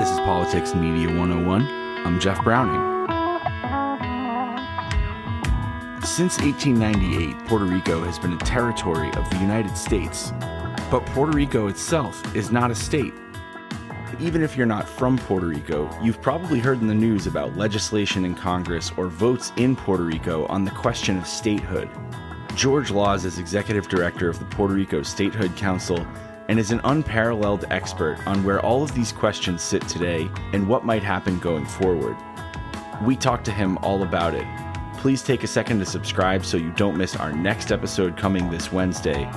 This is Politics and Media 101. I'm Jeff Browning. Since 1898, Puerto Rico has been a territory of the United States, but Puerto Rico itself is not a state. Even if you're not from Puerto Rico, you've probably heard in the news about legislation in Congress or votes in Puerto Rico on the question of statehood. George Laws is executive director of the Puerto Rico Statehood Council and is an unparalleled expert on where all of these questions sit today and what might happen going forward. We talked to him all about it. Please take a second to subscribe so you don't miss our next episode coming this Wednesday.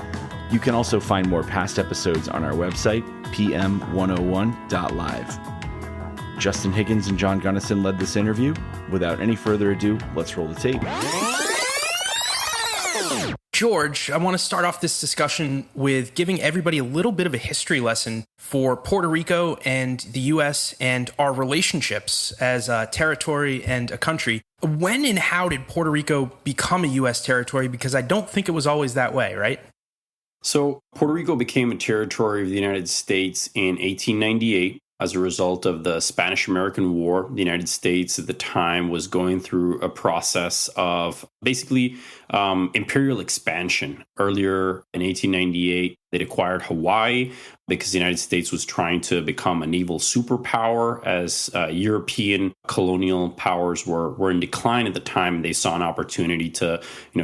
You can also find more past episodes on our website, pm101.live. Justin Higgins and John Gunnison led this interview. Without any further ado, let's roll the tape. George, I want to start off this discussion with giving everybody a little bit of a history lesson for Puerto Rico and the U.S. and our relationships as a territory and a country. When and how did Puerto Rico become a U.S. territory? Because I don't think it was always that way, right? So Puerto Rico became a territory of the United States in 1898. As a result of the Spanish-American War. The United States at the time was going through a process of basically imperial expansion. Earlier in 1898, they'd acquired Hawaii because the United States was trying to become a naval superpower as European colonial powers were in decline at the time. They saw an opportunity to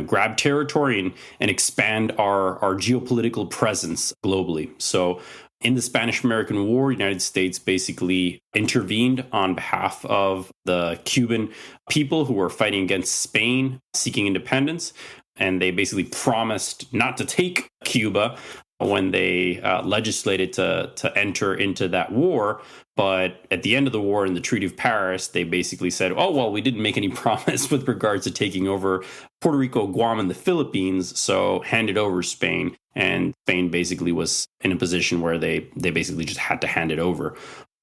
grab territory and expand our geopolitical presence globally. So in the Spanish-American War, the United States basically intervened on behalf of the Cuban people who were fighting against Spain, seeking independence. And they basically promised not to take Cuba when they legislated to enter into that war. But at the end of the war in the Treaty of Paris, they basically said, oh, well, we didn't make any promise with regards to taking over Puerto Rico, Guam, and the Philippines, so handed over Spain. And Spain basically was in a position where they basically just had to hand it over.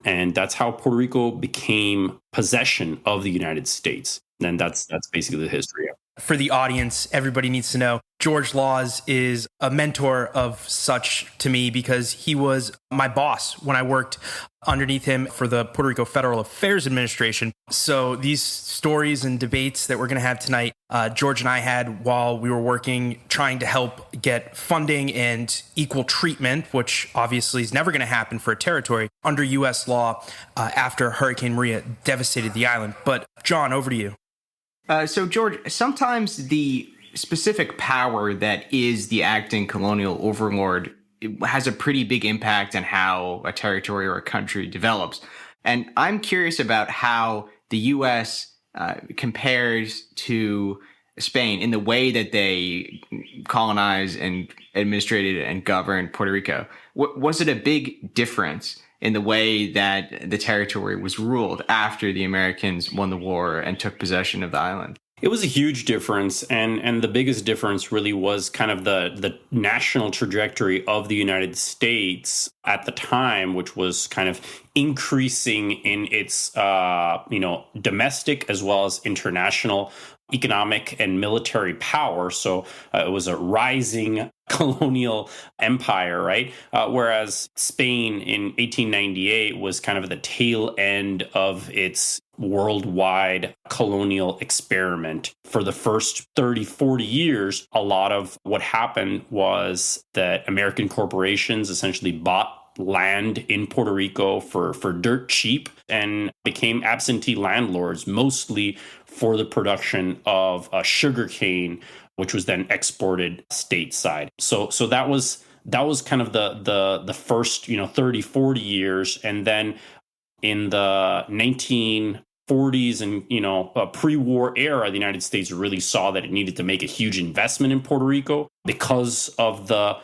And that's how Puerto Rico became possession of the United States. And that's basically the history of it. For the audience, everybody needs to know, George Laws is a mentor of such to me because he was my boss when I worked underneath him for the Puerto Rico Federal Affairs Administration. So these stories and debates that we're going to have tonight, George and I had while we were working, trying to help get funding and equal treatment, which obviously is never going to happen for a territory under U.S. law after Hurricane Maria devastated the island. But John, over to you. So, George, sometimes the specific power that is the acting colonial overlord has a pretty big impact on how a territory or a country develops. And I'm curious about how the U.S. Compares to Spain in the way that they colonized and administrated and governed Puerto Rico. Was it a big difference in the way that the territory was ruled after the Americans won the war and took possession of the island? It was a huge difference, and the biggest difference really was kind of the national trajectory of the United States at the time, which was kind of increasing in its domestic as well as international economic and military power. So it was a rising colonial empire, right? Whereas Spain in 1898 was kind of the tail end of its worldwide colonial experiment. For the first 30, 40 years, a lot of what happened was that American corporations essentially bought land in Puerto Rico for dirt cheap and became absentee landlords, mostly for the production of sugarcane, which was then exported stateside. So that was kind of the first 30, 40 years. And then in the 1940s and pre-war era, the United States really saw that it needed to make a huge investment in Puerto Rico because of the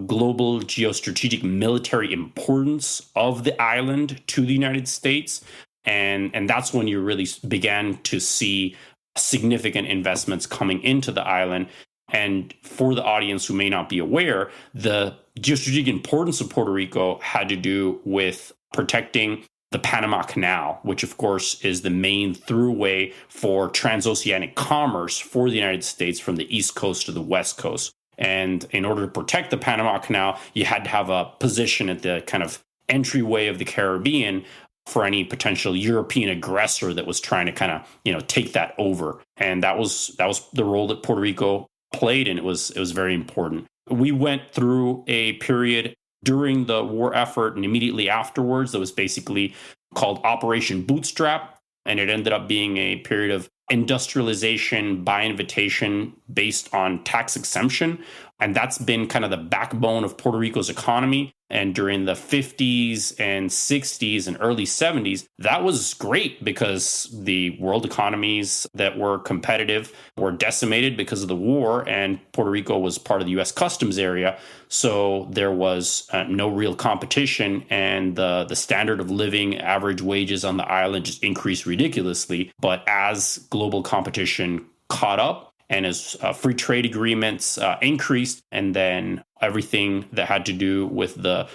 global geostrategic military importance of the island to the United States. And that's when you really began to see significant investments coming into the island. And for the audience who may not be aware, the geostrategic importance of Puerto Rico had to do with protecting the Panama Canal, which of course is the main throughway for transoceanic commerce for the United States from the East Coast to the West Coast. And in order to protect the Panama Canal, you had to have a position at the kind of entryway of the Caribbean for any potential European aggressor that was trying to kind of, take that over. And that was the role that Puerto Rico played, and it was very important. We went through a period during the war effort and immediately afterwards that was basically called Operation Bootstrap, and it ended up being a period of industrialization by invitation based on tax exemption. And that's been kind of the backbone of Puerto Rico's economy. And during the 50s and 60s and early 70s, that was great because the world economies that were competitive were decimated because of the war, and Puerto Rico was part of the U.S. customs area. So there was no real competition, and the standard of living, average wages on the island just increased ridiculously. But as global competition caught up, and as free trade agreements increased, and then everything that had to do with the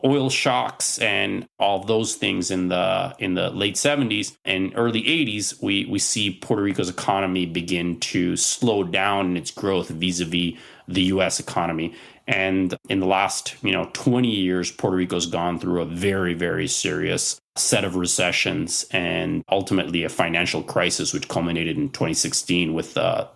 oil shocks and all those things in the late 70s and early 80s, we see Puerto Rico's economy begin to slow down in its growth vis-a-vis the U.S. economy. And in the last 20 years, Puerto Rico's gone through a very, very serious set of recessions and ultimately a financial crisis, which culminated in 2016 with the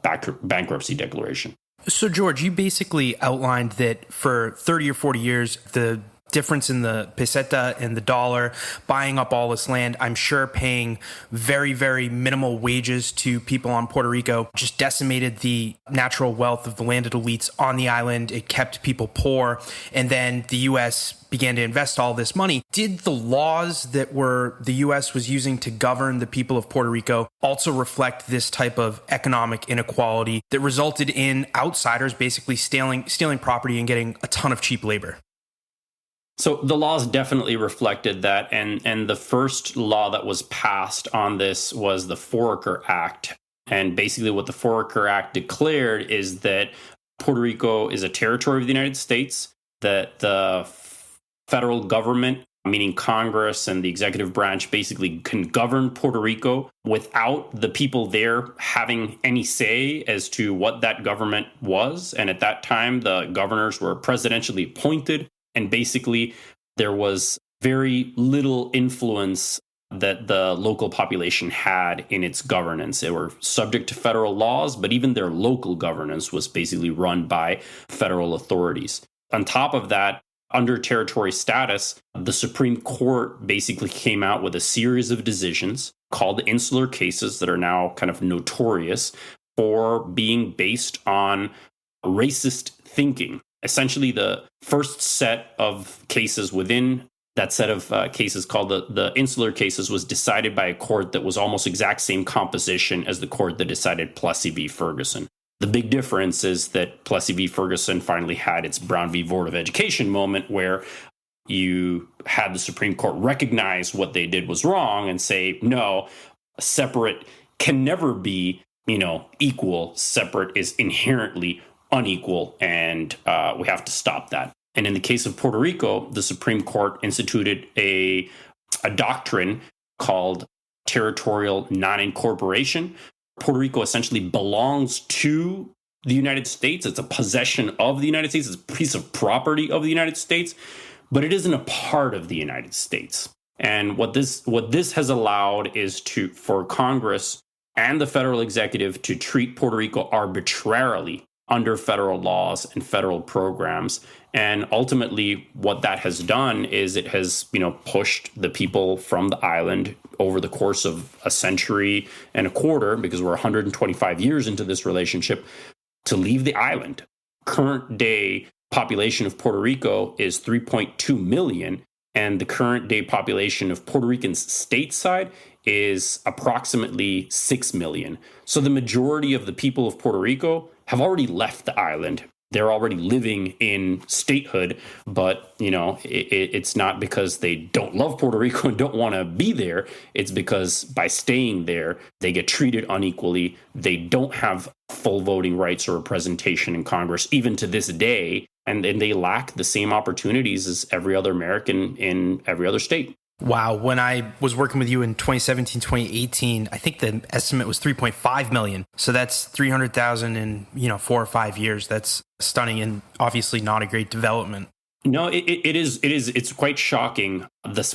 bankruptcy declaration. So, George, you basically outlined that for 30 or 40 years, the difference in the peseta and the dollar, buying up all this land, I'm sure paying very, very minimal wages to people on Puerto Rico, just decimated the natural wealth of the landed elites on the island. It kept people poor. And then the U.S. began to invest all this money. Did the laws that the U.S. was using to govern the people of Puerto Rico also reflect this type of economic inequality that resulted in outsiders basically stealing property and getting a ton of cheap labor? So the laws definitely reflected that. And the first law that was passed on this was the Foraker Act. And basically what the Foraker Act declared is that Puerto Rico is a territory of the United States, that the federal government, meaning Congress and the executive branch, basically can govern Puerto Rico without the people there having any say as to what that government was. And at that time, the governors were presidentially appointed. And basically, there was very little influence that the local population had in its governance. They were subject to federal laws, but even their local governance was basically run by federal authorities. On top of that, under territory status, the Supreme Court basically came out with a series of decisions called insular cases that are now kind of notorious for being based on racist thinking. Essentially, the first set of cases within that set of cases called the insular cases was decided by a court that was almost exact same composition as the court that decided Plessy v. Ferguson. The big difference is that Plessy v. Ferguson finally had its Brown v. Board of Education moment where you had the Supreme Court recognize what they did was wrong and say, no, separate can never be, equal. Separate is inherently unequal, and we have to stop that. And in the case of Puerto Rico, the Supreme Court instituted a doctrine called territorial non-incorporation. Puerto Rico essentially belongs to the United States. It's a possession of the United States. It's a piece of property of the United States, but it isn't a part of the United States. And what this has allowed is for Congress and the federal executive to treat Puerto Rico arbitrarily under federal laws and federal programs. And ultimately, what that has done is it has, pushed the people from the island over the course of a century and a quarter, because we're 125 years into this relationship, to leave the island. Current day population of Puerto Rico is 3.2 million, and the current day population of Puerto Ricans stateside is approximately 6 million. So the majority of the people of Puerto Rico have already left the island. They're already living in statehood, but it's not because they don't love Puerto Rico and don't want to be there. It's because by staying there, they get treated unequally. They don't have full voting rights or representation in Congress, even to this day, and they lack the same opportunities as every other American in every other state. Wow. When I was working with you in 2017, 2018, I think the estimate was 3.5 million. So that's 300,000 in, 4 or 5 years. That's stunning and obviously not a great development. No, it is. It's quite shocking.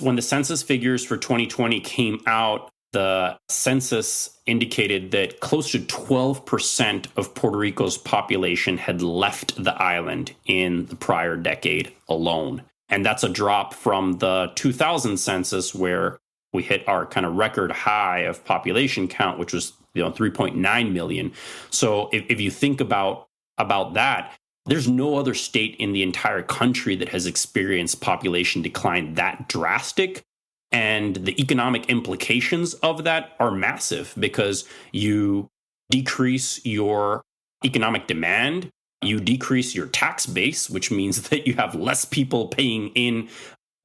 When the census figures for 2020 came out, the census indicated that close to 12% of Puerto Rico's population had left the island in the prior decade alone. And that's a drop from the 2000 census, where we hit our kind of record high of population count, which was 3.9 million. So if you think about that, there's no other state in the entire country that has experienced population decline that drastic. And the economic implications of that are massive, because you decrease your economic demand, you decrease your tax base, which means that you have less people paying in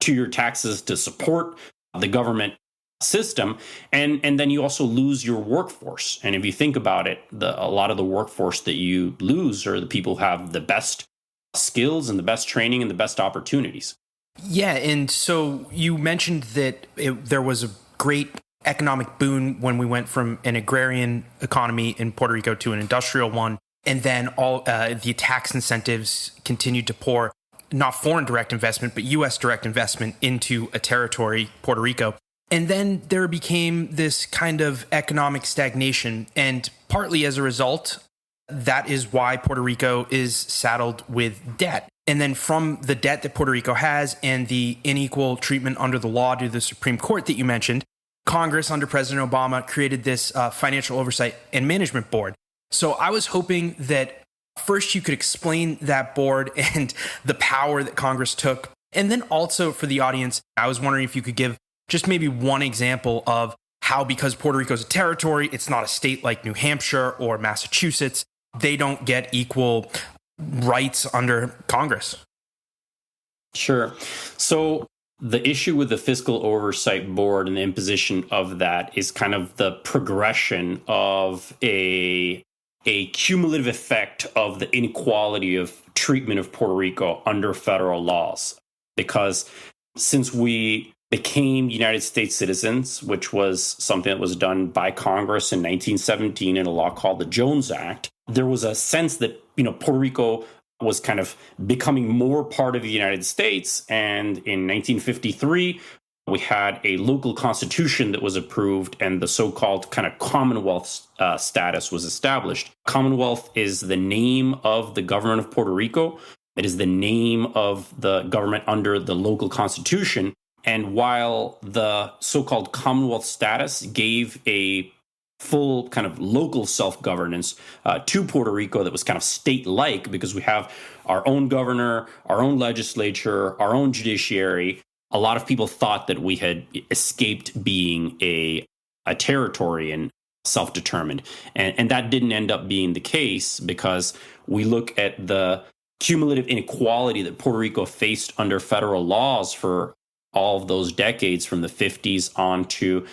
to your taxes to support the government system, and then you also lose your workforce. And if you think about it, a lot of the workforce that you lose are the people who have the best skills and the best training and the best opportunities. Yeah, and so you mentioned that there was a great economic boon when we went from an agrarian economy in Puerto Rico to an industrial one, and then all the tax incentives continued to pour, not foreign direct investment, but U.S. direct investment into a territory, Puerto Rico. And then there became this kind of economic stagnation. And partly as a result, that is why Puerto Rico is saddled with debt. And then from the debt that Puerto Rico has and the unequal treatment under the law due to the Supreme Court that you mentioned, Congress under President Obama created this Financial Oversight and Management Board. So I was hoping that first you could explain that board and the power that Congress took. And then also for the audience, I was wondering if you could give just maybe one example of how, because Puerto Rico is a territory, it's not a state like New Hampshire or Massachusetts, they don't get equal rights under Congress. Sure. So the issue with the Fiscal Oversight Board and the imposition of that is kind of the progression of a cumulative effect of the inequality of treatment of Puerto Rico under federal laws. Because since we became United States citizens, which was something that was done by Congress in 1917 in a law called the Jones Act, there was a sense that, Puerto Rico was kind of becoming more part of the United States. And in 1953, we had a local constitution that was approved, and the so-called kind of Commonwealth status was established. Commonwealth is the name of the government of Puerto Rico. It is the name of the government under the local constitution. And while the so-called Commonwealth status gave a full kind of local self-governance to Puerto Rico that was kind of state-like, because we have our own governor, our own legislature, our own judiciary, a lot of people thought that we had escaped being a territory and self-determined. And that didn't end up being the case, because we look at the cumulative inequality that Puerto Rico faced under federal laws for all of those decades, from the 50s on to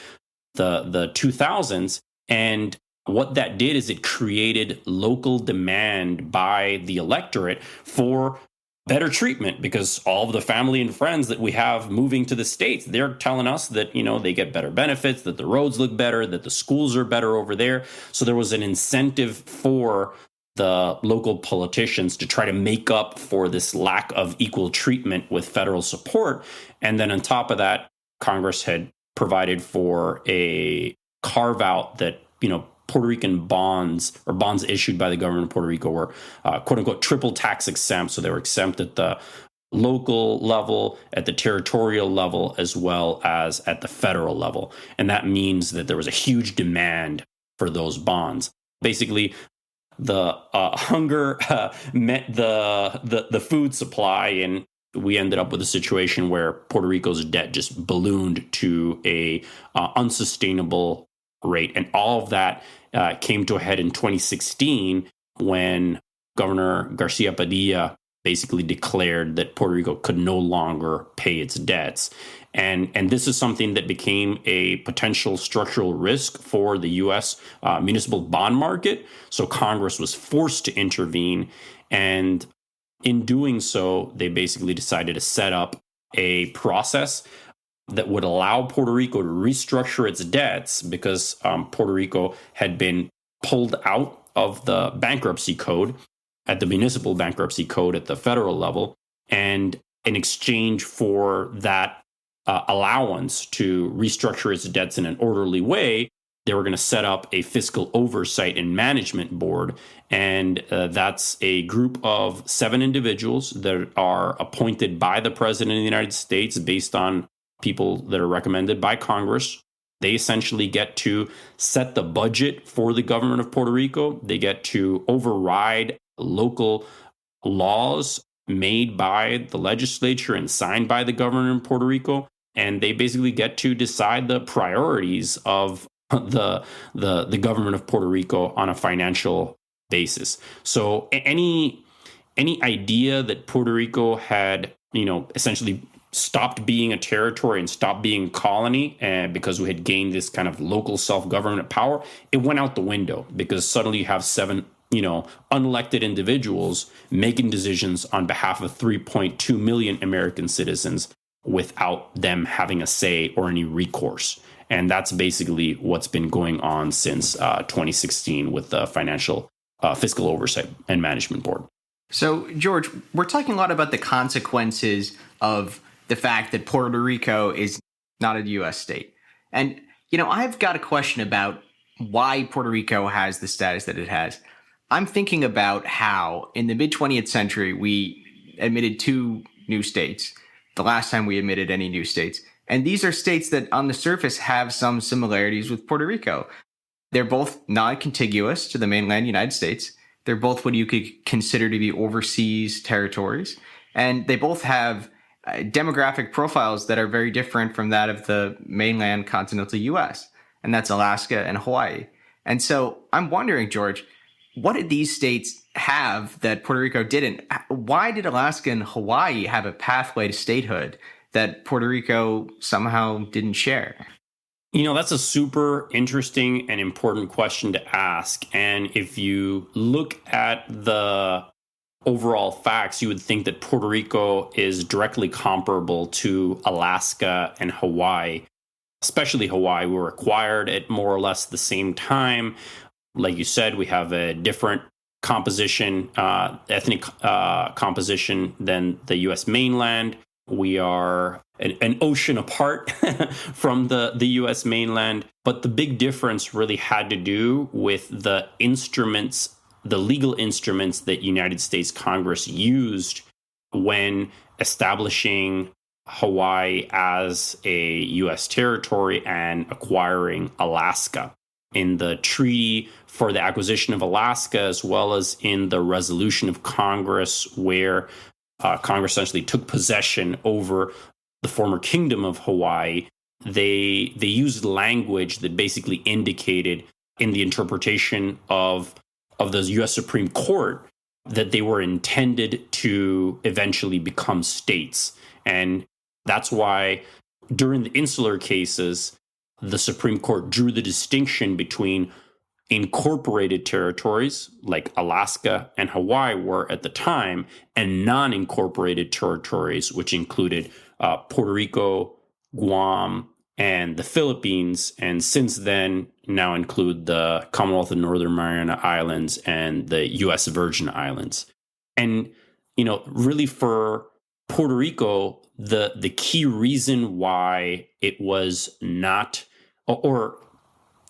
the 2000s. And what that did is it created local demand by the electorate for better treatment, because all of the family and friends that we have moving to the States, they're telling us that, they get better benefits, that the roads look better, that the schools are better over there. So there was an incentive for the local politicians to try to make up for this lack of equal treatment with federal support. And then on top of that, Congress had provided for a carve out that, Puerto Rican bonds or bonds issued by the government of Puerto Rico were quote unquote triple tax exempt. So they were exempt at the local level, at the territorial level, as well as at the federal level. And that means that there was a huge demand for those bonds. Basically, the hunger met the food supply, and we ended up with a situation where Puerto Rico's debt just ballooned to a unsustainable rate. And all of that came to a head in 2016 when Governor Garcia Padilla basically declared that Puerto Rico could no longer pay its debts. And this is something that became a potential structural risk for the U.S. Municipal bond market. So Congress was forced to intervene. And in doing so, they basically decided to set up a process that would allow Puerto Rico to restructure its debts, because Puerto Rico had been pulled out of the bankruptcy code, at the municipal bankruptcy code at the federal level. And in exchange for that allowance to restructure its debts in an orderly way, they were going to set up a fiscal oversight and management board. And that's a group of 7 individuals that are appointed by the president of the United States based on people that are recommended by Congress. They essentially get to set the budget for the government of Puerto Rico. They get to override local laws made by the legislature and signed by the governor of Puerto Rico. And they basically get to decide the priorities of the government of Puerto Rico on a financial basis. So any idea that Puerto Rico had, essentially stopped being a territory and stopped being a colony, and because we had gained this kind of local self-government power, it went out the window, because suddenly you have 7 unelected individuals making decisions on behalf of 3.2 million American citizens without them having a say or any recourse. And that's basically what's been going on since 2016 with the Fiscal Oversight and Management Board. So, George, we're talking a lot about the consequences of the fact that Puerto Rico is not a U.S. state. And, I've got a question about why Puerto Rico has the status that it has. I'm thinking about how in the mid-20th century, we admitted 2 new states, the last time we admitted any new states. And these are states that on the surface have some similarities with Puerto Rico. They're both non-contiguous to the mainland United States. They're both what you could consider to be overseas territories. And they both have demographic profiles that are very different from that of the mainland continental U.S. And that's Alaska and Hawaii. And so I'm wondering, George, what did these states have that Puerto Rico didn't? Why did Alaska and Hawaii have a pathway to statehood that Puerto Rico somehow didn't share? That's a super interesting and important question to ask. And if you look at the overall facts, you would think that Puerto Rico is directly comparable to Alaska and Hawaii, especially Hawaii. We were acquired at more or less the same time. Like you said, we have a different composition, ethnic composition than the U.S. mainland. We are an ocean apart from the U.S. mainland. But the big difference really had to do with the instruments, the legal instruments that United States Congress used when establishing Hawaii as a U.S. territory and acquiring Alaska. In the treaty for the acquisition of Alaska, as well as in the resolution of Congress, where Congress essentially took possession over the former kingdom of Hawaii, they used language that basically indicated in the interpretation of the U.S. Supreme Court that they were intended to eventually become states. And that's why during the insular cases, the Supreme Court drew the distinction between incorporated territories like Alaska and Hawaii were at the time, and non-incorporated territories, which included Puerto Rico, Guam, and the Philippines, and since then now include the Commonwealth of Northern Mariana Islands and the U.S. Virgin Islands. And, really for Puerto Rico, the key reason why it was not, or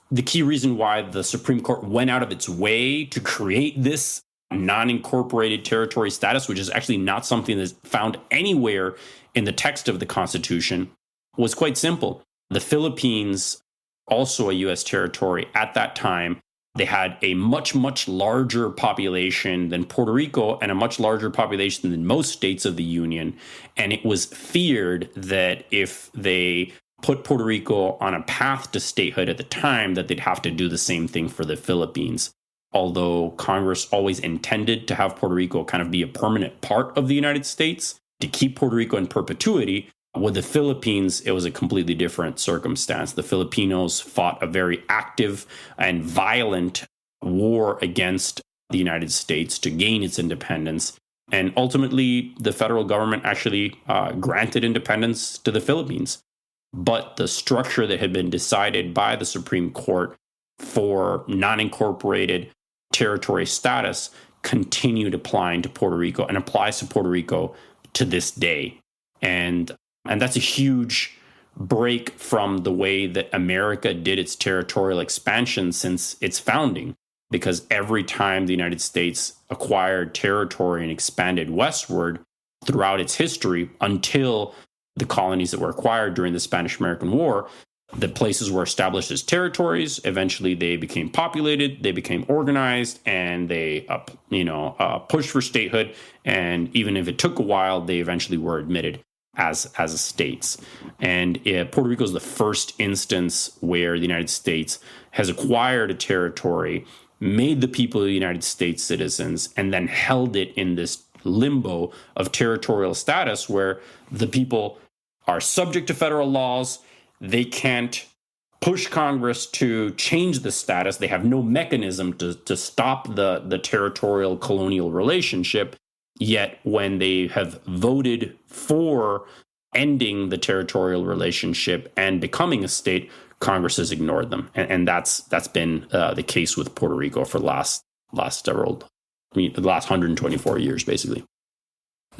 the key reason why the Supreme Court went out of its way to create this non-incorporated territory status, which is actually not something that's found anywhere in the text of the Constitution, was quite simple. The Philippines, also a U.S. territory at that time, they had a much, much larger population than Puerto Rico and a much larger population than most states of the Union. And it was feared that if they put Puerto Rico on a path to statehood at the time, that they'd have to do the same thing for the Philippines. Although Congress always intended to have Puerto Rico kind of be a permanent part of the United States, to keep Puerto Rico in perpetuity, with the Philippines, it was a completely different circumstance. The Filipinos fought a very active and violent war against the United States to gain its independence. And ultimately, the federal government actually granted independence to the Philippines. But the structure that had been decided by the Supreme Court for non-incorporated territory status continued applying to Puerto Rico and applies to Puerto Rico to this day. And that's a huge break from the way that America did its territorial expansion since its founding. Because every time the United States acquired territory and expanded westward throughout its history, until the colonies that were acquired during the Spanish-American War, the places were established as territories. Eventually, they became populated, they became organized, and they pushed for statehood. And even if it took a while, they eventually were admitted as states. And Puerto Rico is the first instance where the United States has acquired a territory, made the people of the United States citizens, and then held it in this limbo of territorial status where the people are subject to federal laws. They can't push Congress to change the status. They have no mechanism to stop the territorial colonial relationship. Yet when they have voted for ending the territorial relationship and becoming a state, Congress has ignored them. And that's been the case with Puerto Rico for the last 124 years, basically.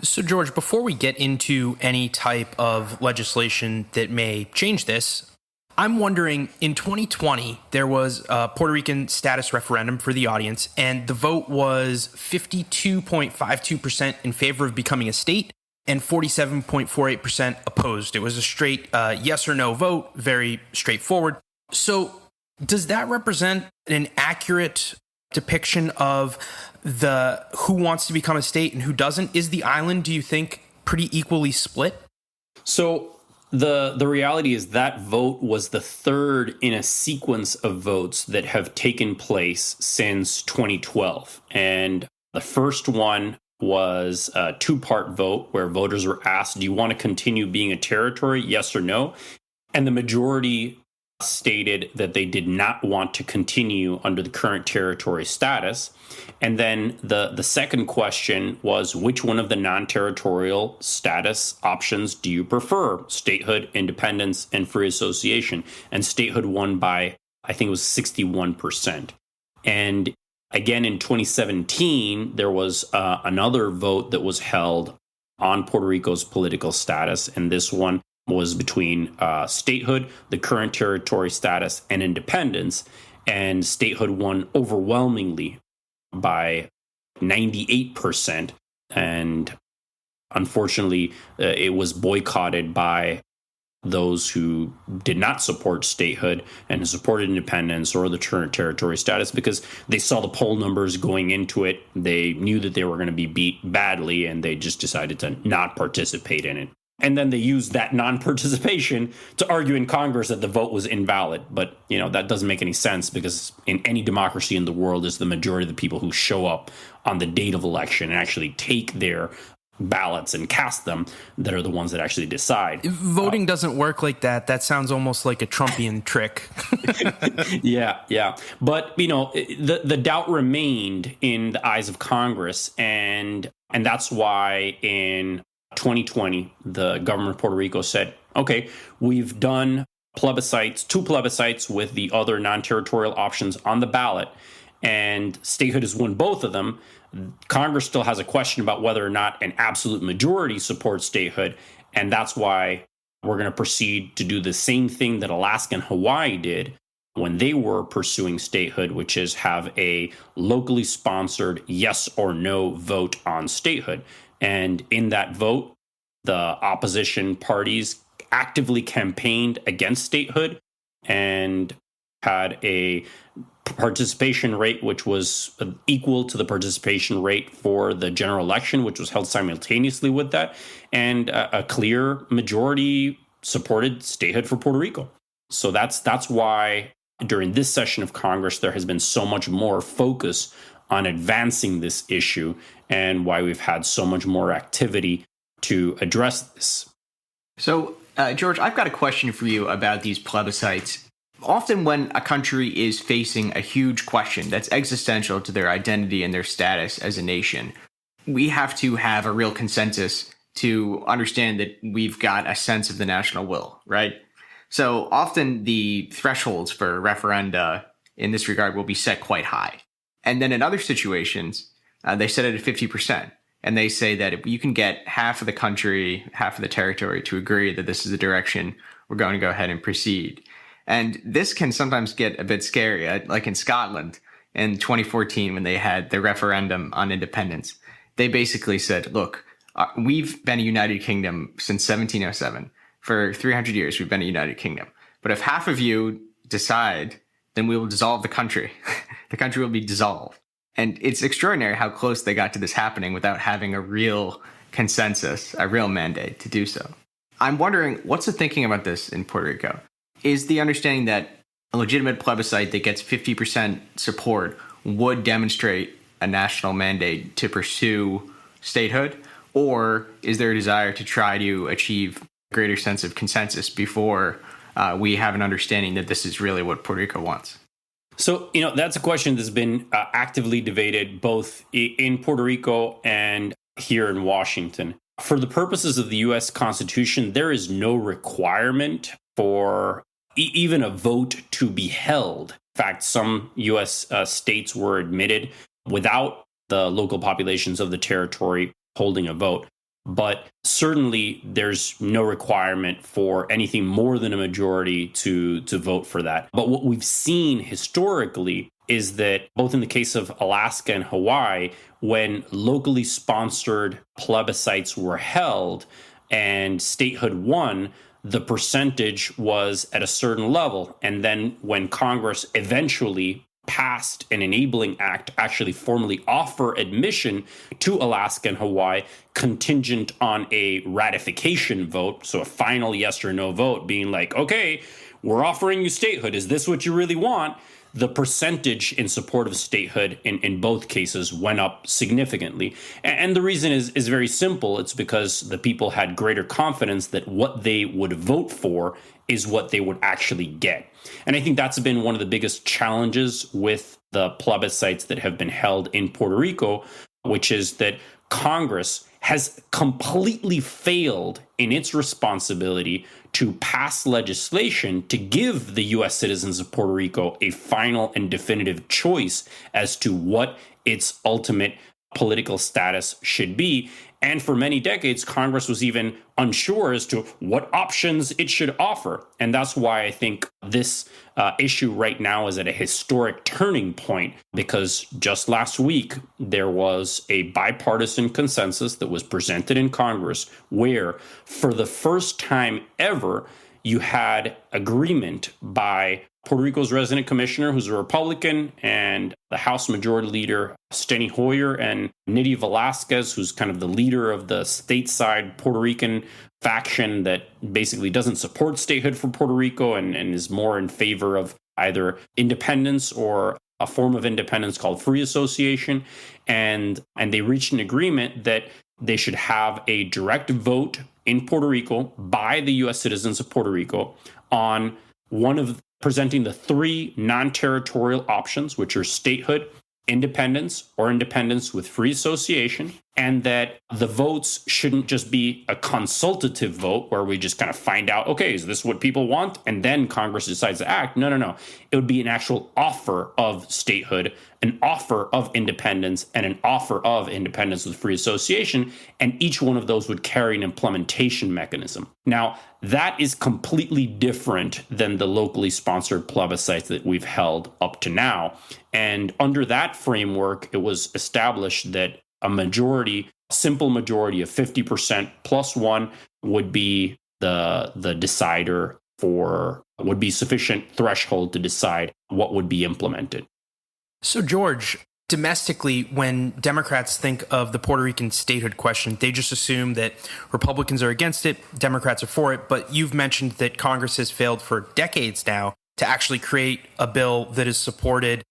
So, George, before we get into any type of legislation that may change this, I'm wondering, in 2020, there was a Puerto Rican status referendum for the audience, and the vote was 52.52% in favor of becoming a state and 47.48% opposed. It was a straight yes or no vote, very straightforward. So does that represent an accurate depiction of the who wants to become a state and who doesn't? Is the island, do you think, pretty equally split? So the reality is that vote was the third in a sequence of votes that have taken place since 2012. And the first one was a two-part vote where voters were asked, do you want to continue being a territory, yes or no? And the majority stated that they did not want to continue under the current territory status. And then the second question was, which one of the non-territorial status options do you prefer? Statehood, independence, and free association. And statehood won by, I think it was 61%. And again, in 2017, there was another vote that was held on Puerto Rico's political status. And this one was between statehood, the current territory status, and independence. And statehood won overwhelmingly by 98%. And unfortunately, it was boycotted by those who did not support statehood and supported independence or the current territory status because they saw the poll numbers going into it. They knew that they were going to be beat badly, and they just decided to not participate in it. And then they used that non-participation to argue in Congress that the vote was invalid. But, that doesn't make any sense because in any democracy in the world, it's the majority of the people who show up on the date of election and actually take their ballots and cast them that are the ones that actually decide. Voting doesn't work like that. That sounds almost like a Trumpian trick. Yeah. But, the doubt remained in the eyes of Congress. And that's why in 2020, the government of Puerto Rico said, okay, we've done two plebiscites with the other non-territorial options on the ballot, and statehood has won both of them. Congress still has a question about whether or not an absolute majority supports statehood, and that's why we're going to proceed to do the same thing that Alaska and Hawaii did when they were pursuing statehood, which is have a locally sponsored yes or no vote on statehood. And in that vote, the opposition parties actively campaigned against statehood and had a participation rate which was equal to the participation rate for the general election, which was held simultaneously with that. And a clear majority supported statehood for Puerto Rico. So that's why during this session of Congress, there has been so much more focus on advancing this issue and why we've had so much more activity to address this. So, George, I've got a question for you about these plebiscites. Often when a country is facing a huge question that's existential to their identity and their status as a nation, we have to have a real consensus to understand that we've got a sense of the national will, right? So often the thresholds for referenda in this regard will be set quite high. And then in other situations, they set it at 50%. And they say that if you can get half of the country, half of the territory to agree that this is the direction we're going to go ahead and proceed. And this can sometimes get a bit scary, like in Scotland in 2014 when they had the referendum on independence. They basically said, look, we've been a United Kingdom since 1707. For 300 years, we've been a United Kingdom. But if half of you decide, then we will dissolve the country. The country will be dissolved. And it's extraordinary how close they got to this happening without having a real consensus, a real mandate to do so. I'm wondering, what's the thinking about this in Puerto Rico? Is the understanding that a legitimate plebiscite that gets 50% support would demonstrate a national mandate to pursue statehood? Or is there a desire to try to achieve a greater sense of consensus before we have an understanding that this is really what Puerto Rico wants? So, that's a question that's been actively debated both in Puerto Rico and here in Washington. For the purposes of the U.S. Constitution, there is no requirement for even a vote to be held. In fact, some U.S. States were admitted without the local populations of the territory holding a vote. But certainly there's no requirement for anything more than a majority to vote for that. But what we've seen historically is that both in the case of Alaska and Hawaii, when locally sponsored plebiscites were held and statehood won, the percentage was at a certain level. And then when Congress eventually passed an enabling act to actually formally offer admission to Alaska and Hawaii contingent on a ratification vote, so a final yes or no vote being like, okay, we're offering you statehood. Is this what you really want? The percentage in support of statehood in both cases went up significantly. And the reason is very simple. It's because the people had greater confidence that what they would vote for is what they would actually get. And I think that's been one of the biggest challenges with the plebiscites that have been held in Puerto Rico, which is that Congress has completely failed in its responsibility to pass legislation to give the U.S. citizens of Puerto Rico a final and definitive choice as to what its ultimate political status should be. And for many decades, Congress was even unsure as to what options it should offer. And that's why I think this issue right now is at a historic turning point, because just last week, there was a bipartisan consensus that was presented in Congress where, for the first time ever, you had agreement by Puerto Rico's resident commissioner, who's a Republican, and the House Majority Leader, Steny Hoyer, and Nydia Velázquez, who's kind of the leader of the stateside Puerto Rican faction that basically doesn't support statehood for Puerto Rico and is more in favor of either independence or a form of independence called free association. And they reached an agreement that they should have a direct vote in Puerto Rico by the U.S. citizens of Puerto Rico on presenting the three non-territorial options, which are statehood, independence, or independence with free association, and that the votes shouldn't just be a consultative vote where we just kind of find out, okay, is this what people want? And then Congress decides to act. No. It would be an actual offer of statehood, an offer of independence, and an offer of independence with free association. And each one of those would carry an implementation mechanism. Now, that is completely different than the locally sponsored plebiscites that we've held up to now. And under that framework, it was established that a simple majority of 50% plus one would be the decider would be sufficient threshold to decide what would be implemented. So, George, domestically, when Democrats think of the Puerto Rican statehood question, they just assume that Republicans are against it, Democrats are for it. But you've mentioned that Congress has failed for decades now to actually create a bill that is supported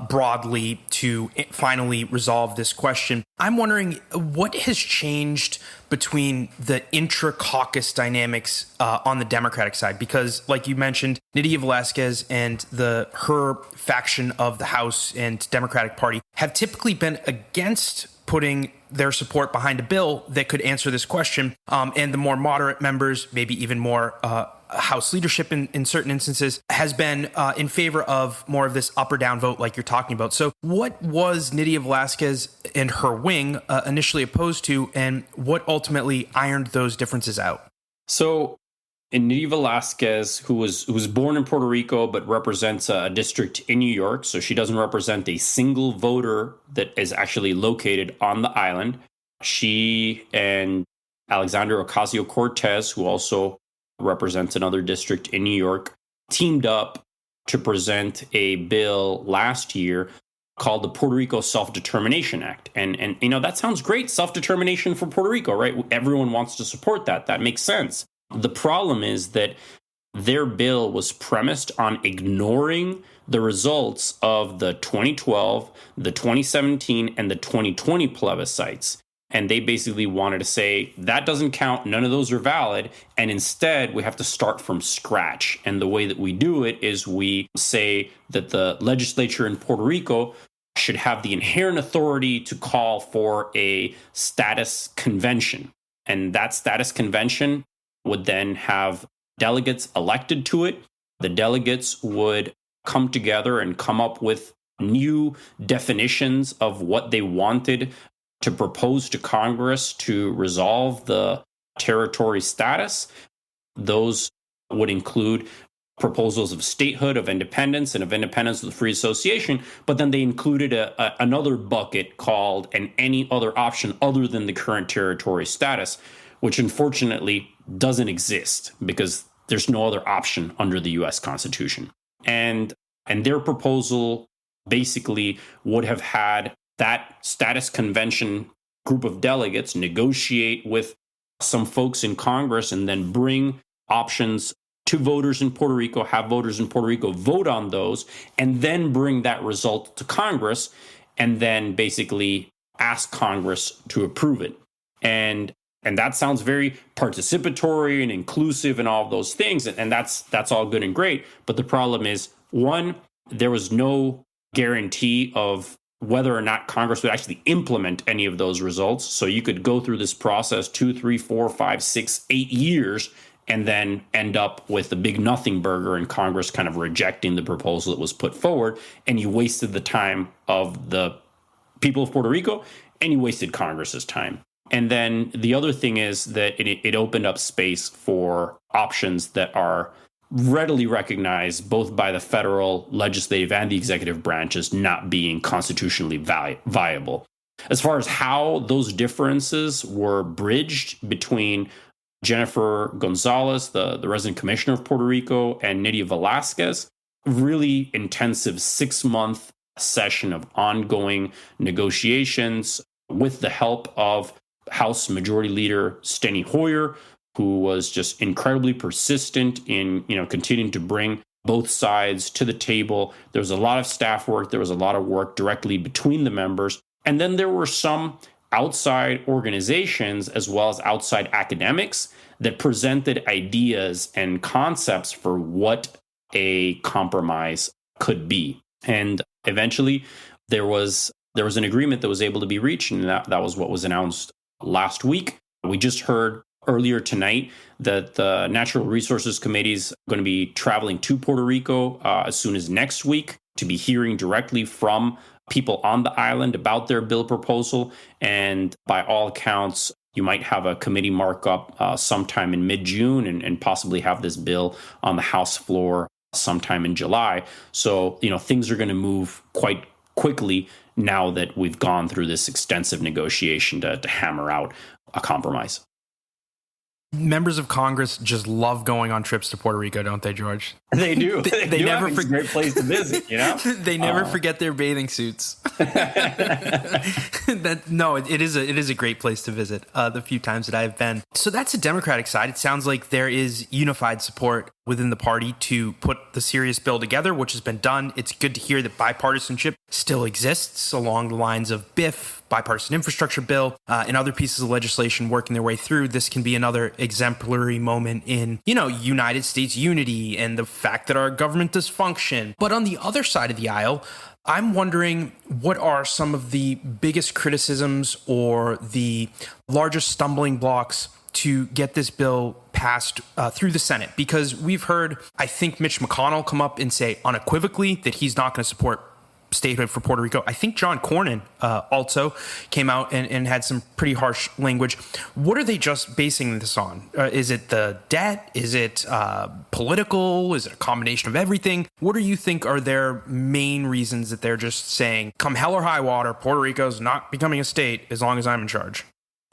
broadly to finally resolve this question. I'm wondering what has changed between the intra-caucus dynamics on the Democratic side, because like you mentioned, Nydia Velázquez and her faction of the House and Democratic Party have typically been against putting their support behind a bill that could answer this question. And the more moderate members, maybe even more House leadership in certain instances has been in favor of more of this up or down vote like you're talking about. So what was Nydia Velázquez and her wing initially opposed to, and what ultimately ironed those differences out? So Nydia Velázquez, who was born in Puerto Rico but represents a district in New York, so she doesn't represent a single voter that is actually located on the island. She and Alexandria Ocasio-Cortez, who also represents another district in New York, teamed up to present a bill last year called the Puerto Rico Self-Determination Act. And that sounds great, self-determination for Puerto Rico, right? Everyone wants to support that. That makes sense. The problem is that their bill was premised on ignoring the results of the 2012, the 2017, and the 2020 plebiscites. And they basically wanted to say, that doesn't count, none of those are valid, and instead we have to start from scratch. And the way that we do it is we say that the legislature in Puerto Rico should have the inherent authority to call for a status convention. And that status convention would then have delegates elected to it. The delegates would come together and come up with new definitions of what they wanted to propose to Congress to resolve the territory status. Those would include proposals of statehood, of independence, and of independence with free association. But then they included another bucket called any other option other than the current territory status, which unfortunately doesn't exist because there's no other option under the U.S. Constitution. And their proposal basically would have had that status convention group of delegates negotiate with some folks in Congress and then bring options to voters in Puerto Rico, have voters in Puerto Rico vote on those, and then bring that result to Congress and then basically ask Congress to approve it. And that sounds very participatory and inclusive and all of those things. And that's all good and great. But the problem is, one, there was no guarantee of whether or not Congress would actually implement any of those results. So you could go through this process 2, 3, 4, 5, 6, 8 years and then end up with a big nothing burger and Congress kind of rejecting the proposal that was put forward. And you wasted the time of the people of Puerto Rico and you wasted Congress's time. And then the other thing is that it opened up space for options that are readily recognized both by the federal legislative and the executive branches not being constitutionally viable. As far as how those differences were bridged between Jennifer Gonzalez, the resident commissioner of Puerto Rico, and Nydia Velázquez, really intensive 6-month session of ongoing negotiations with the help of House Majority Leader Steny Hoyer, who was just incredibly persistent in, continuing to bring both sides to the table. There was a lot of staff work. There was a lot of work directly between the members. And then there were some outside organizations as well as outside academics that presented ideas and concepts for what a compromise could be. And eventually there was an agreement that was able to be reached, and that was what was announced last week. We just heard earlier tonight that the Natural Resources Committee is going to be traveling to Puerto Rico as soon as next week to be hearing directly from people on the island about their bill proposal. And by all accounts, you might have a committee markup sometime in mid-June and possibly have this bill on the House floor sometime in July. So, things are going to move quite quickly now that we've gone through this extensive negotiation to hammer out a compromise. Members of Congress just love going on trips to Puerto Rico, don't they, George? They do. They never forget. It's a great place to visit, They never forget their bathing suits. It is a great place to visit the few times that I've been. So that's the Democratic side. It sounds like there is unified support within the party to put the serious bill together, which has been done. It's good to hear that bipartisanship still exists along the lines of BIF, bipartisan infrastructure bill, and other pieces of legislation working their way through. This can be another exemplary moment in, United States unity and the fact that our government does function. But on the other side of the aisle, I'm wondering what are some of the biggest criticisms or the largest stumbling blocks to get this bill passed through the Senate? Because we've heard, I think, Mitch McConnell come up and say unequivocally that he's not going to support statehood for Puerto Rico. I think John Cornyn also came out and had some pretty harsh language. What are they just basing this on? Is it the debt? Is it political? Is it a combination of everything? What do you think are their main reasons that they're just saying, come hell or high water, Puerto Rico's not becoming a state as long as I'm in charge?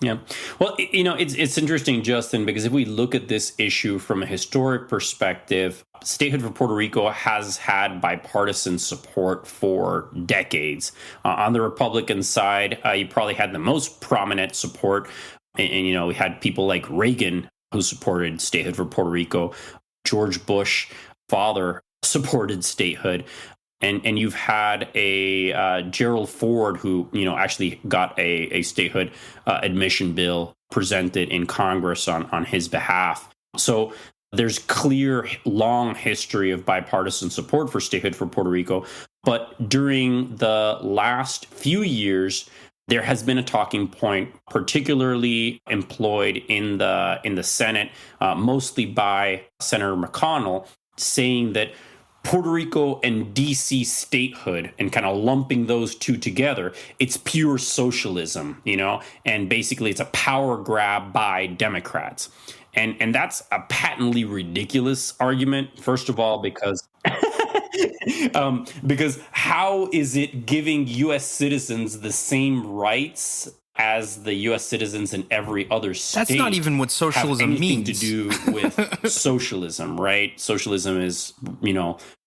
Yeah. Well, it's interesting, Justin, because if we look at this issue from a historic perspective, statehood for Puerto Rico has had bipartisan support for decades. On the Republican side, you probably had the most prominent support. And we had people like Reagan who supported statehood for Puerto Rico. George Bush, father, supported statehood. And you've had a Gerald Ford who, actually got a statehood admission bill presented in Congress on his behalf. So there's clear, long history of bipartisan support for statehood for Puerto Rico. But during the last few years, there has been a talking point, particularly employed in the Senate, mostly by Senator McConnell, saying that Puerto Rico and DC statehood and kind of lumping those two together, it's pure socialism, and basically it's a power grab by Democrats. And that's a patently ridiculous argument, first of all, because how is it giving U.S. citizens the same rights as the U.S. citizens in every other state? That's not even what socialism means. To do with socialism, right? Socialism is,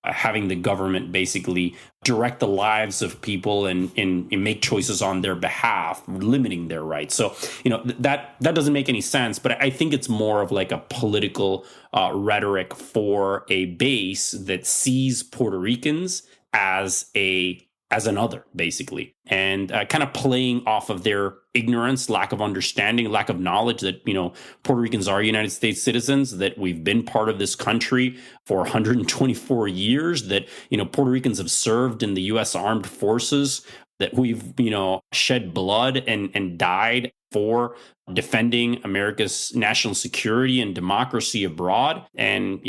having the government basically direct the lives of people and make choices on their behalf, limiting their rights. So, that doesn't make any sense. But I think it's more of like a political rhetoric for a base that sees Puerto Ricans as another, basically, and kind of playing off of their ignorance, lack of understanding, lack of knowledge that, Puerto Ricans are United States citizens, that we've been part of this country for 124 years, that, Puerto Ricans have served in the U.S. Armed Forces, that we've, shed blood and died for defending America's national security and democracy abroad. And,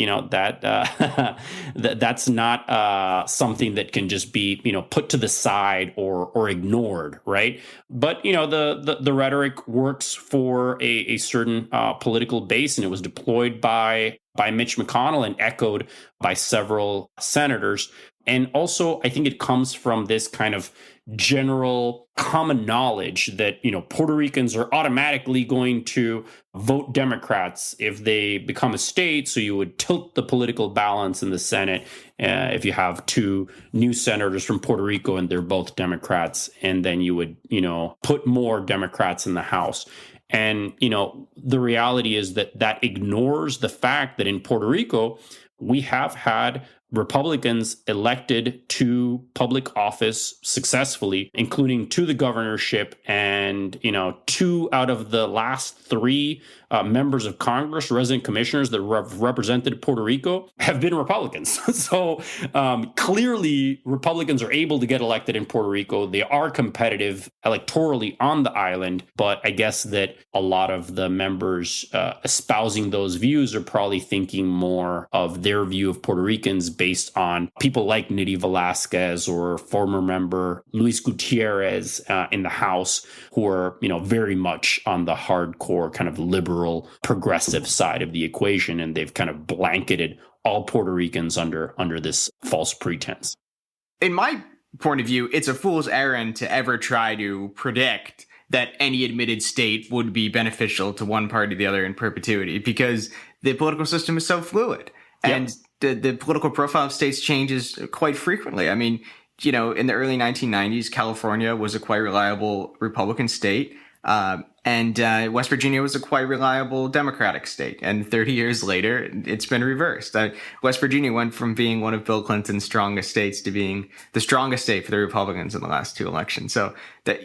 that's not something that can just be, put to the side or ignored. Right. But, the rhetoric works for a certain political base, and it was deployed by Mitch McConnell and echoed by several senators. And also, I think it comes from this kind of general common knowledge that, Puerto Ricans are automatically going to vote Democrats if they become a state. So you would tilt the political balance in the Senate if you have two new senators from Puerto Rico and they're both Democrats. And then you would, put more Democrats in the House. And, the reality is that ignores the fact that in Puerto Rico, we have had Republicans elected to public office successfully, including to the governorship, and, 2 out of the last 3 members of Congress, resident commissioners that represented Puerto Rico, have been Republicans. So clearly, Republicans are able to get elected in Puerto Rico. They are competitive electorally on the island, but I guess that a lot of the members espousing those views are probably thinking more of their view of Puerto Ricans based on people like Nidhi Velasquez or former member Luis Gutierrez in the House, who are, very much on the hardcore kind of liberal progressive side of the equation, and they've kind of blanketed all Puerto Ricans under this false pretense. In my point of view, it's a fool's errand to ever try to predict that any admitted state would be beneficial to one party or the other in perpetuity, because the political system is so fluid. And the political profile of states changes quite frequently. I mean, in the early 1990s, California was a quite reliable Republican state. And West Virginia was a quite reliable Democratic state. And 30 years later, it's been reversed. West Virginia went from being one of Bill Clinton's strongest states to being the strongest state for the Republicans in the last 2 elections. So that,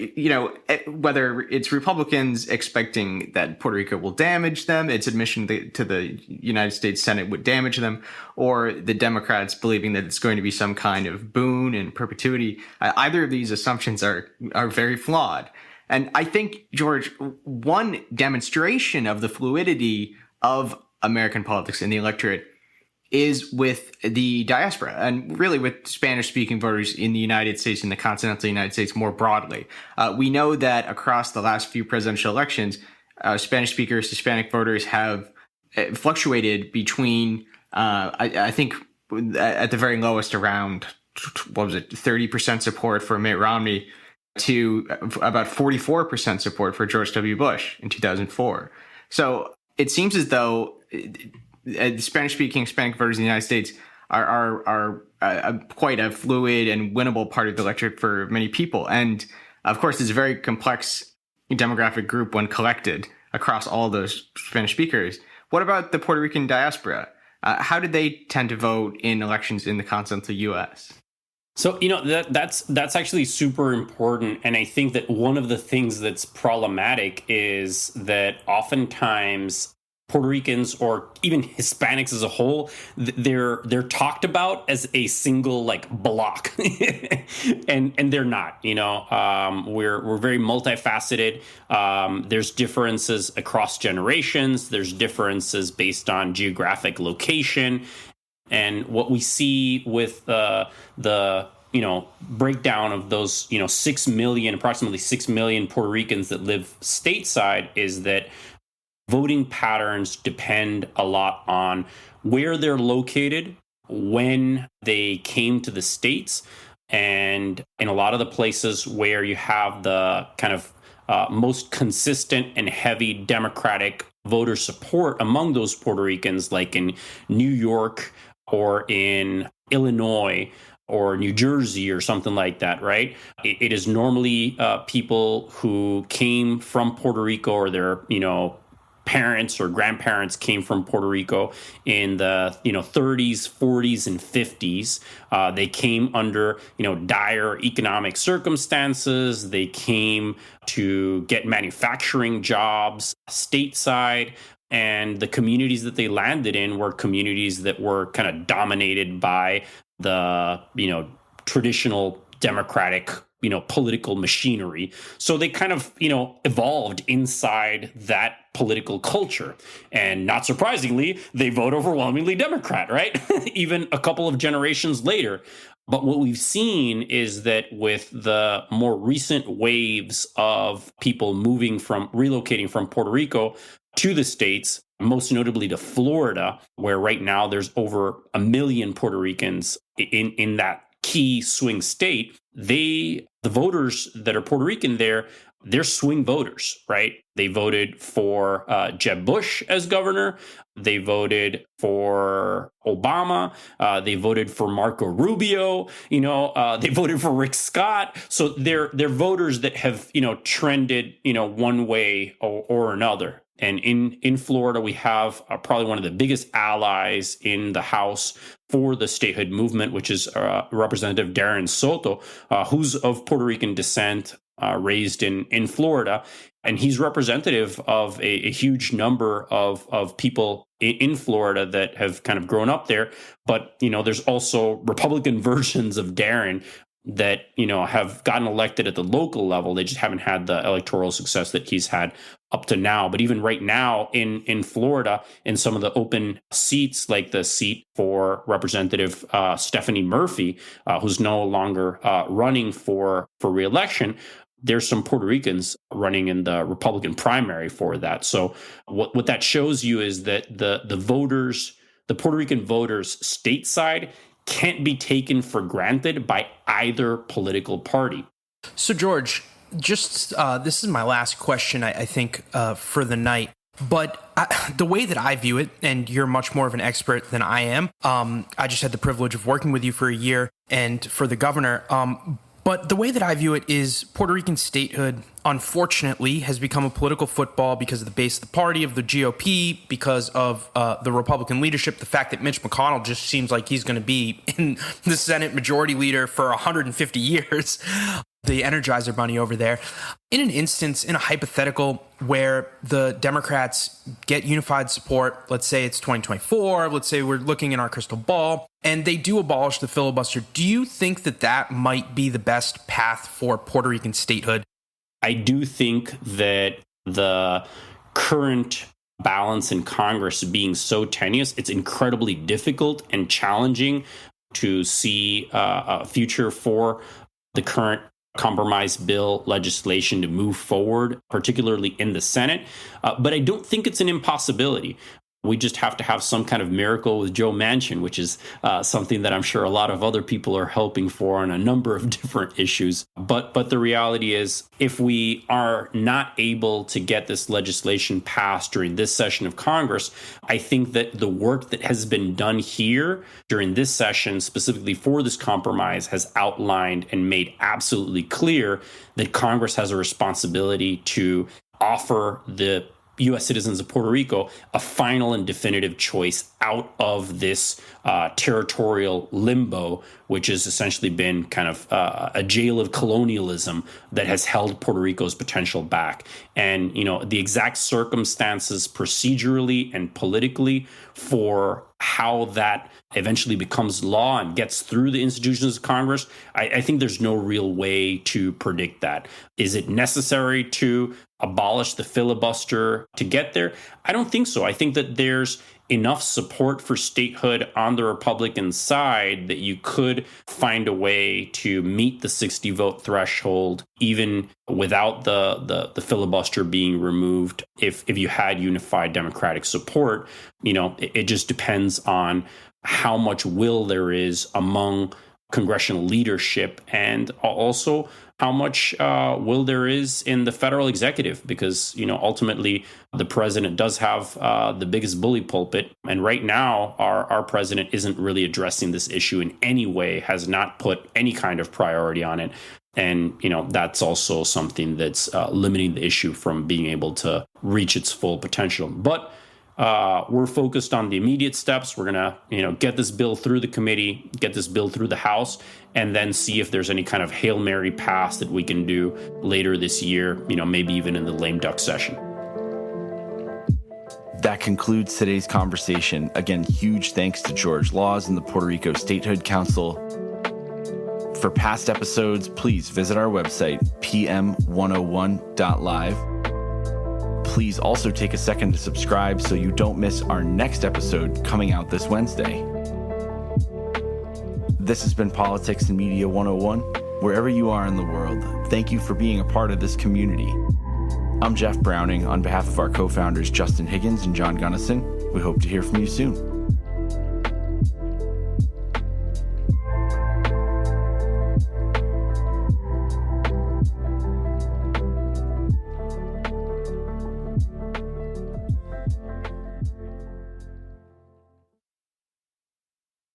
whether it's Republicans expecting that Puerto Rico will damage them, its admission to the United States Senate would damage them, or the Democrats believing that it's going to be some kind of boon in perpetuity, either of these assumptions are very flawed. And I think, George, one demonstration of the fluidity of American politics and the electorate is with the diaspora and really with Spanish-speaking voters in the United States and the continental United States more broadly. We know that across the last few presidential elections, Spanish speakers, Hispanic voters have fluctuated between, I think, at the very lowest around, 30% support for Mitt Romney to about 44% support for George W. Bush in 2004. So it seems as though Spanish-speaking Hispanic voters in the United States are quite a fluid and winnable part of the electorate for many people. And of course, it's a very complex demographic group when collected across all those Spanish speakers. What about the Puerto Rican diaspora? How did they tend to vote in elections in the continental U.S.? So, that's actually super important. And I think that one of the things that's problematic is that oftentimes Puerto Ricans or even Hispanics as a whole, they're talked about as a single block, and they're not. We're very multifaceted. There's differences across generations. There's differences based on geographic location, and what we see with the breakdown of those approximately 6 million Puerto Ricans that live stateside is that voting patterns depend a lot on where they're located, when they came to the States, and in a lot of the places where you have the kind of most consistent and heavy Democratic voter support among those Puerto Ricans, like in New York or in Illinois or New Jersey or something like that, right? It is normally people who came from Puerto Rico or their, parents or grandparents came from Puerto Rico in the 30s, 40s, and 50s. They came under dire economic circumstances. They came to get manufacturing jobs stateside, and the communities that they landed in were communities that were kind of dominated by the traditional Democratic political machinery. So they kind of, evolved inside that political culture. And not surprisingly, they vote overwhelmingly Democrat, right? Even a couple of generations later. But what we've seen is that with the more recent waves of people relocating from Puerto Rico to the States, most notably to Florida, where right now there's over 1 million Puerto Ricans in that key swing state, the voters that are Puerto Rican there, they're swing voters, right? They voted for Jeb Bush as governor. They voted for Obama. They voted for Marco Rubio. They voted for Rick Scott. So they're voters that have trended one way or another. And in Florida, we have probably one of the biggest allies in the House for the statehood movement, which is Representative Darren Soto, who's of Puerto Rican descent, raised in Florida. And he's representative of a huge number of people in Florida that have kind of grown up there. But, there's also Republican versions of Darren that, have gotten elected at the local level. They just haven't had the electoral success that he's had up to now. But even right now in Florida, in some of the open seats, like the seat for Representative Stephanie Murphy, who's no longer running for reelection, there's some Puerto Ricans running in the Republican primary for that. So what that shows you is that the Puerto Rican voters stateside can't be taken for granted by either political party. So, George, just this is my last question, I think, for the night. But the way that I view it, and you're much more of an expert than I am, I just had the privilege of working with you for a year and for the governor. But the way that I view it is Puerto Rican statehood, unfortunately, has become a political football because of the base of the party, of the GOP, because of the Republican leadership, the fact that Mitch McConnell just seems like he's going to be in the Senate majority leader for 150 years. The Energizer Bunny over there. In an instance, in a hypothetical where the Democrats get unified support, let's say it's 2024, let's say we're looking in our crystal ball, and they do abolish the filibuster, do you think that might be the best path for Puerto Rican statehood? I do think that the current balance in Congress being so tenuous, it's incredibly difficult and challenging to see a future for the current compromise bill legislation to move forward, particularly in the Senate. But I don't think it's an impossibility. We just have to have some kind of miracle with Joe Manchin, which is something that I'm sure a lot of other people are hoping for on a number of different issues. But the reality is, if we are not able to get this legislation passed during this session of Congress, I think that the work that has been done here during this session, specifically for this compromise, has outlined and made absolutely clear that Congress has a responsibility to offer the U.S. citizens of Puerto Rico a final and definitive choice out of this territorial limbo, which has essentially been kind of a jail of colonialism that has held Puerto Rico's potential back. And, the exact circumstances procedurally and politically for how that eventually becomes law and gets through the institutions of Congress, I think there's no real way to predict that. Is it necessary to abolish the filibuster to get there? I don't think so. I think that there's enough support for statehood on the Republican side that you could find a way to meet the 60 vote threshold, even without the filibuster being removed. If you had unified Democratic support, it just depends on how much will there is among congressional leadership, and also how much will there is in the federal executive, because ultimately the president does have the biggest bully pulpit, and right now our president isn't really addressing this issue in any way, has not put any kind of priority on it. And that's also something that's limiting the issue from being able to reach its full potential. But we're focused on the immediate steps. We're going to, get this bill through the committee, get this bill through the House, and then see if there's any kind of Hail Mary pass that we can do later this year, maybe even in the lame duck session. That concludes today's conversation. Again, huge thanks to George Laws and the Puerto Rico Statehood Council. For past episodes, please visit our website, pm101.live. Please also take a second to subscribe so you don't miss our next episode coming out this Wednesday. This has been Politics and Media 101. Wherever you are in the world, thank you for being a part of this community. I'm Jeff Browning on behalf of our co-founders Justin Higgins and John Gunnison. We hope to hear from you soon.